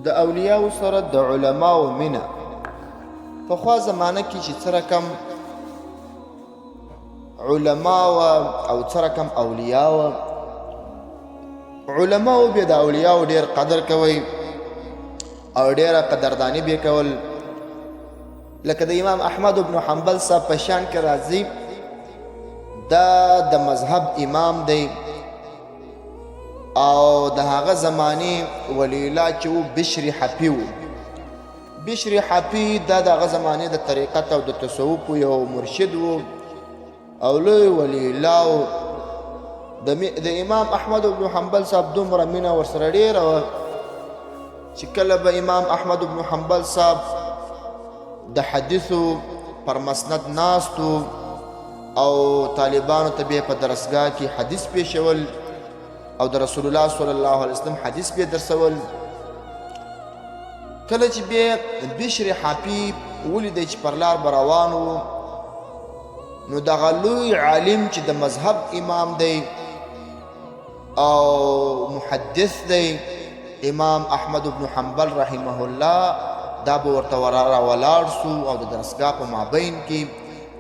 د اولیاء سره د علماء مینه پخوا زمانه کې چې څه رقم علماء او څه رقم اولیاء علماء به د اولیاء ډیر قدر کوي او ډیره قدردانی به کول. لکه د امام احمد بن حنبل صاحب په شان کې راځي دا د مذهب امام دی او د هغه زمانی ولی الله چې و بشر حفی و. بشر حفی دا د هغه زمانی د طریقت او د تصوف یو مرشد و او لوی ولی الله. د امام احمد بن حنبل صاحب دومره مینه ورسره ډیره وه چې کله به امام احمد بن حنبل صاحب د حدیثو پر مسند ناستو او طالبانو ته به په درسګاه کې حدیث پیښول او د رسول الله صلی الله علیه وسلم حدیث به درسول. کله چې به بشر حفی ولیدی چې پر لار به روان و نو دغه لوی عالم چې د مذهب امام دی او محدث دی امام احمد بن حنبل رحمه الله دا به ورته ولاړ سو او د درسګاه په مابین کې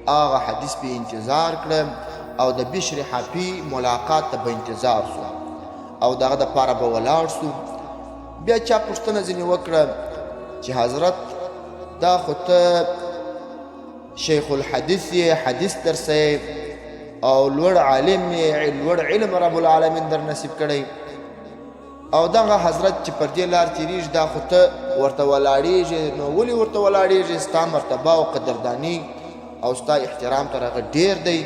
هغه حدیث به انتظار کړه او د بشر حفی ملاقات ته به انتظار سو او دغه د پاره به ولاړ سو. بیا چا پوښتنه ځینې وکړه چې حضرت دا خو ته شیخ الحدیث یې حدیث درسئ او لوړ عالم یې لوړ علم رب العالمین در نصیب کړی او دغه حضرت چې پر دې لار تیریږي دا خو ته ورته ولاړېږي نو ولې ورته ولاړېږي؟ ستا مرتبه او قدرداني او ستا احترام تر هغه ډېر دی.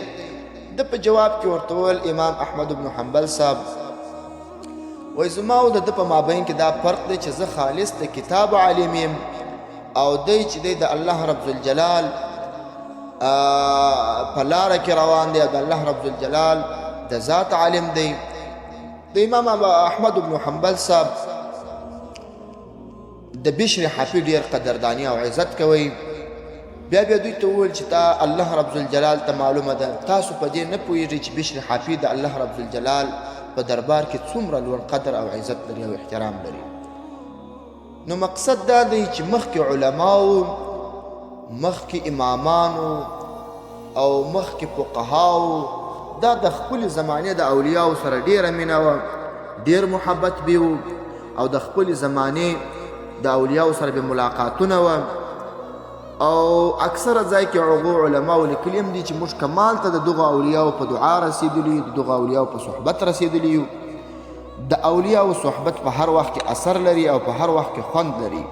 د په جواب کې ورته وویل امام احمد بن حنبل صاحب وایي زما او د ده په مابین کې دا فرق دی چې زه خالص د کتاب عالم یم او دی چې دی د الله رب ذوالجلال په لاره کې روان دی او د الله رب ذوالجلال د ذات عالم دی. د امام احمد بن حنبل صاحب د بشر حفی ډیر قدردانی او عزت کوي. بیا دوی ته وویل چې تا الله رب ذوالجلال ته معلومه ده تاسو په دې نه پوهیږئ چې بشر حفی د الله رب ذوالجلال په دربار کې څومره لوړ قدر او عزت لري او احترام لري. نو مقصد دا دی چې مخکې علماو مخکې امامانو او مخکې فقهاو دا د خپل زمانه د اولیاء سره ډیره مینه و ډیر محبت به او د خپل زمانه د اولیاء سره به ملاقاتونه و او اکثر ځای کې علماء لیکلي دي چې موږ کمال ته د دغه اولیاء په دعا رسیدلی د دغه اولیاء په صحبت رسیدلی. د اولیاء صحبت په هر وخت کې اثر لري او په هر وخت کې خوند لري.